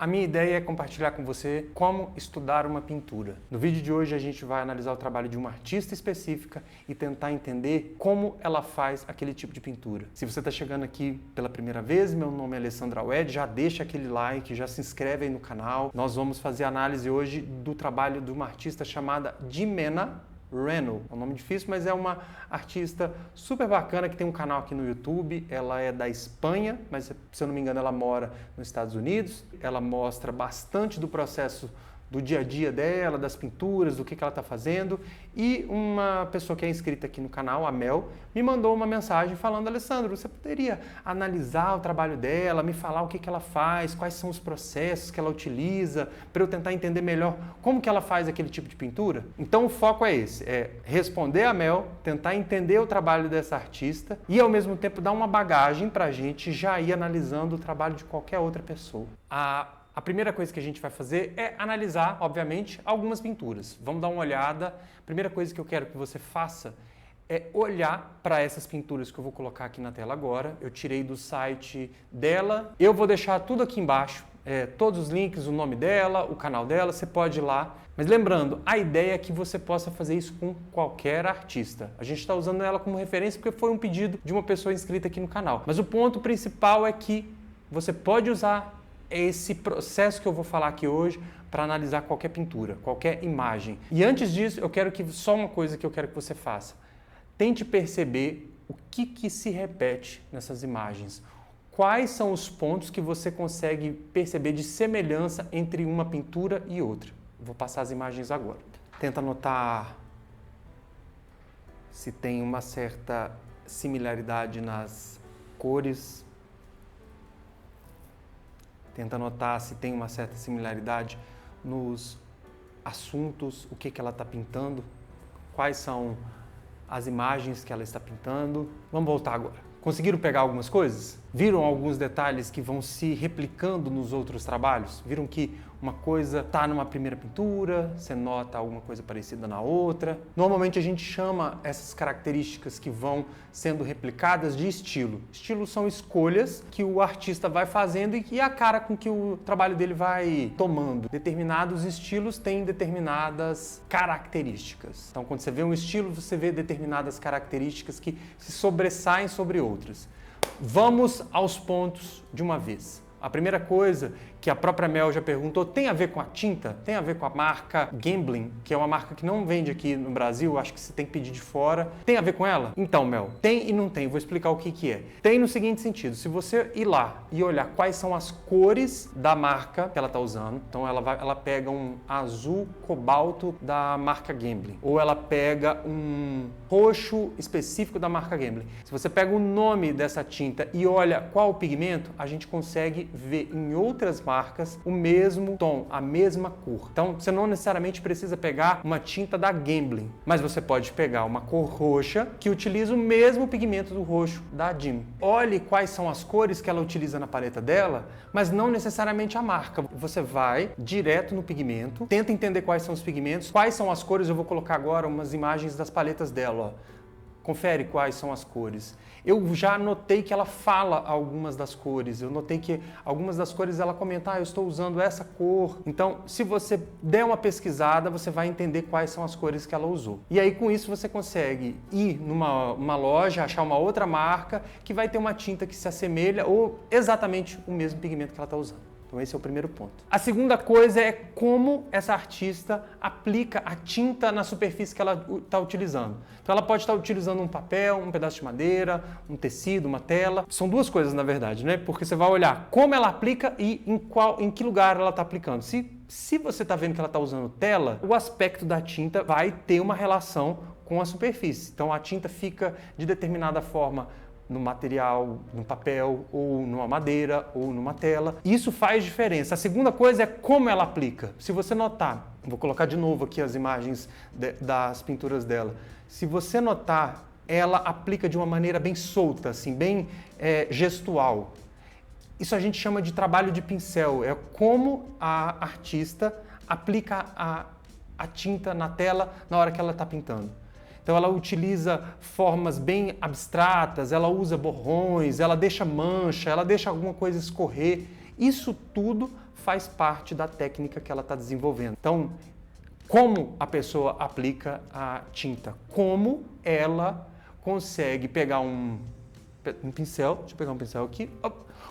A minha ideia é compartilhar com você como estudar uma pintura. No vídeo de hoje a gente vai analisar o trabalho de uma artista específica e tentar entender como ela faz aquele tipo de pintura. Se você está chegando aqui pela primeira vez, meu nome é Alessandro Awed, já deixa aquele like, já se inscreve aí no canal. Nós vamos fazer a análise hoje do trabalho de uma artista chamada Jimena Reno. É um nome difícil, mas é uma artista super bacana que tem um canal aqui no YouTube. Ela é da Espanha, mas se eu não me engano ela mora nos Estados Unidos. Ela mostra bastante do processo do dia a dia dela, das pinturas, do que ela está fazendo. E uma pessoa que é inscrita aqui no canal, a Mel, me mandou uma mensagem falando: Alessandro, você poderia analisar o trabalho dela, me falar o que ela faz, quais são os processos que ela utiliza, para eu tentar entender melhor como que ela faz aquele tipo de pintura? Então o foco é esse, é responder a Mel, tentar entender o trabalho dessa artista e ao mesmo tempo dar uma bagagem para a gente já ir analisando o trabalho de qualquer outra pessoa. A primeira coisa que a gente vai fazer é analisar, obviamente, algumas pinturas. Vamos dar uma olhada. A primeira coisa que eu quero que você faça é olhar para essas pinturas que eu vou colocar aqui na tela agora. Eu tirei do site dela. Eu vou deixar tudo aqui embaixo, todos os links, o nome dela, o canal dela, você pode ir lá. Mas lembrando, a ideia é que você possa fazer isso com qualquer artista. A gente está usando ela como referência porque foi um pedido de uma pessoa inscrita aqui no canal. Mas o ponto principal é que você pode usar esse processo que eu vou falar aqui hoje para analisar qualquer pintura, qualquer imagem. E antes disso, eu quero que só uma coisa que eu quero que você faça. Tente perceber o que se repete nessas imagens. Quais são os pontos que você consegue perceber de semelhança entre uma pintura e outra. Vou passar as imagens agora. Tenta notar se tem uma certa similaridade nas cores. Tenta notar se tem uma certa similaridade nos assuntos, o que ela está pintando, quais são as imagens que ela está pintando. Vamos voltar agora. Conseguiram pegar algumas coisas? Viram alguns detalhes que vão se replicando nos outros trabalhos? Viram que uma coisa está numa primeira pintura, você nota alguma coisa parecida na outra? Normalmente a gente chama essas características que vão sendo replicadas de estilo. Estilos são escolhas que o artista vai fazendo e a cara com que o trabalho dele vai tomando. Determinados estilos têm determinadas características. Então, quando você vê um estilo, você vê determinadas características que se sobressaem sobre outras. Vamos aos pontos de uma vez. A primeira coisa que a própria Mel já perguntou tem a ver com a tinta, tem a ver com a marca Gambling, que é uma marca que não vende aqui no Brasil, acho que você tem que pedir de fora. Tem a ver com ela? Então, Mel, tem e não tem. Vou explicar o que é. Tem no seguinte sentido: se você ir lá e olhar quais são as cores da marca que ela está usando, então ela pega um azul cobalto da marca Gambling, ou ela pega um roxo específico da marca Gambling. Se você pega o nome dessa tinta e olha qual o pigmento, a gente consegue ver em outras marcas o mesmo tom, a mesma cor. Então, você não necessariamente precisa pegar uma tinta da Gambling, mas você pode pegar uma cor roxa que utiliza o mesmo pigmento do roxo da Jim. Olhe quais são as cores que ela utiliza na paleta dela, mas não necessariamente a marca. Você vai direto no pigmento, tenta entender quais são os pigmentos, quais são as cores. Eu vou colocar agora umas imagens das paletas dela, ó. Confere quais são as cores. Eu já notei que ela fala algumas das cores. Eu notei que algumas das cores ela comenta: eu estou usando essa cor. Então, se você der uma pesquisada, você vai entender quais são as cores que ela usou. E aí, com isso, você consegue ir numa loja, achar uma outra marca que vai ter uma tinta que se assemelha ou exatamente o mesmo pigmento que ela está usando. Então esse é o primeiro ponto. A segunda coisa é como essa artista aplica a tinta na superfície que ela está utilizando. Então ela pode estar utilizando um papel, um pedaço de madeira, um tecido, uma tela. São duas coisas, na verdade, né? Porque você vai olhar como ela aplica e em que lugar ela está aplicando. Se você está vendo que ela está usando tela, o aspecto da tinta vai ter uma relação com a superfície. Então a tinta fica de determinada forma no material, no papel, ou numa madeira, ou numa tela. Isso faz diferença. A segunda coisa é como ela aplica. Se você notar, vou colocar de novo aqui as imagens das pinturas dela. Se você notar, ela aplica de uma maneira bem solta, assim, bem gestual. Isso a gente chama de trabalho de pincel. É como a artista aplica a tinta na tela na hora que ela está pintando. Então ela utiliza formas bem abstratas, ela usa borrões, ela deixa mancha, ela deixa alguma coisa escorrer. Isso tudo faz parte da técnica que ela está desenvolvendo. Então, como a pessoa aplica a tinta? Como ela consegue pegar um pincel, deixa eu pegar um pincel aqui,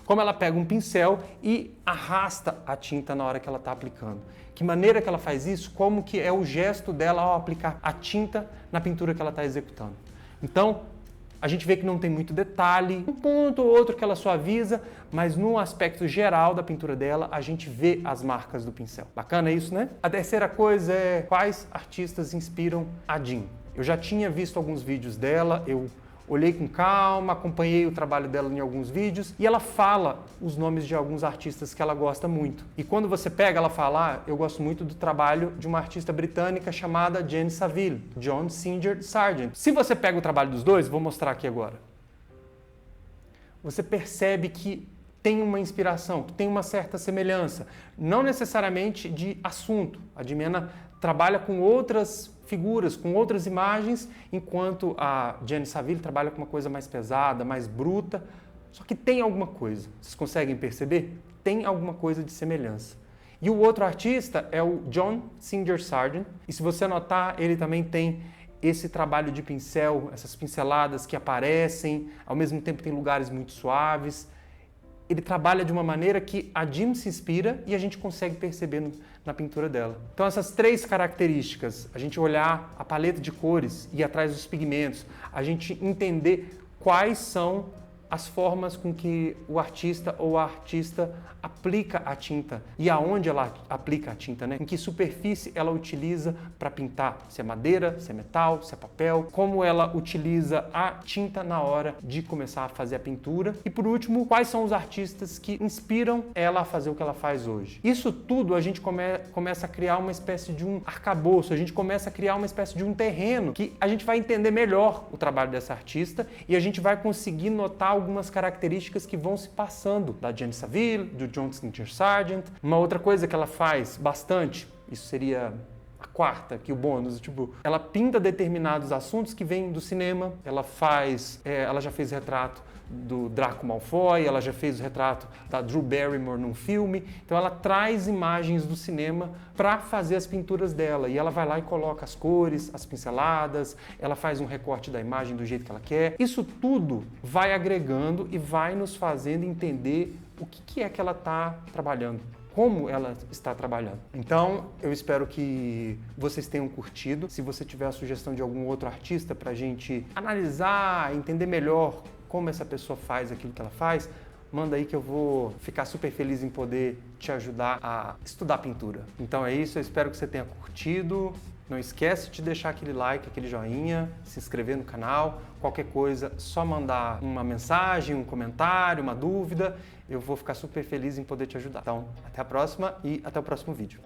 como ela pega um pincel e arrasta a tinta na hora que ela está aplicando. Que maneira que ela faz isso? Como que é o gesto dela ao aplicar a tinta na pintura que ela está executando. Então, a gente vê que não tem muito detalhe, um ponto ou outro que ela suaviza, mas no aspecto geral da pintura dela, a gente vê as marcas do pincel. Bacana isso, né? A terceira coisa é quais artistas inspiram a Jean. Eu já tinha visto alguns vídeos dela, eu olhei com calma, acompanhei o trabalho dela em alguns vídeos e ela fala os nomes de alguns artistas que ela gosta muito. E quando você pega, ela fala, eu gosto muito do trabalho de uma artista britânica chamada Jane Saville, John Singer Sargent. Se você pega o trabalho dos dois, vou mostrar aqui agora. Você percebe que tem uma inspiração, que tem uma certa semelhança, não necessariamente de assunto. A Jimena trabalha com outras figuras, com outras imagens, enquanto a Jane Saville trabalha com uma coisa mais pesada, mais bruta, só que tem alguma coisa. Vocês conseguem perceber? Tem alguma coisa de semelhança. E o outro artista é o John Singer Sargent, e se você notar, ele também tem esse trabalho de pincel, essas pinceladas que aparecem, ao mesmo tempo tem lugares muito suaves. Ele trabalha de uma maneira que a Jean se inspira e a gente consegue perceber na pintura dela. Então essas três características, a gente olhar a paleta de cores e ir atrás dos pigmentos, a gente entender quais são as formas com que o artista ou a artista aplica a tinta e aonde ela aplica a tinta, né? Em que superfície ela utiliza para pintar, se é madeira, se é metal, se é papel, como ela utiliza a tinta na hora de começar a fazer a pintura e, por último, quais são os artistas que inspiram ela a fazer o que ela faz hoje. Isso tudo a gente começa a criar uma espécie de um arcabouço, a gente começa a criar uma espécie de um terreno que a gente vai entender melhor o trabalho dessa artista e a gente vai conseguir notar algumas características que vão se passando da Jane Saville, do John Singer Sargent. Uma outra coisa que ela faz bastante, isso seria a quarta, que o bônus, tipo, ela pinta determinados assuntos que vêm do cinema, ela já fez retrato do Draco Malfoy, ela já fez o retrato da Drew Barrymore num filme, então ela traz imagens do cinema para fazer as pinturas dela e ela vai lá e coloca as cores, as pinceladas, ela faz um recorte da imagem do jeito que ela quer. Isso tudo vai agregando e vai nos fazendo entender o que é que ela está trabalhando, como ela está trabalhando. Então, eu espero que vocês tenham curtido. Se você tiver a sugestão de algum outro artista para a gente analisar, entender melhor como essa pessoa faz aquilo que ela faz, manda aí que eu vou ficar super feliz em poder te ajudar a estudar pintura. Então é isso, eu espero que você tenha curtido. Não esquece de deixar aquele like, aquele joinha, se inscrever no canal. Qualquer coisa, só mandar uma mensagem, um comentário, uma dúvida. Eu vou ficar super feliz em poder te ajudar. Então, até a próxima e até o próximo vídeo.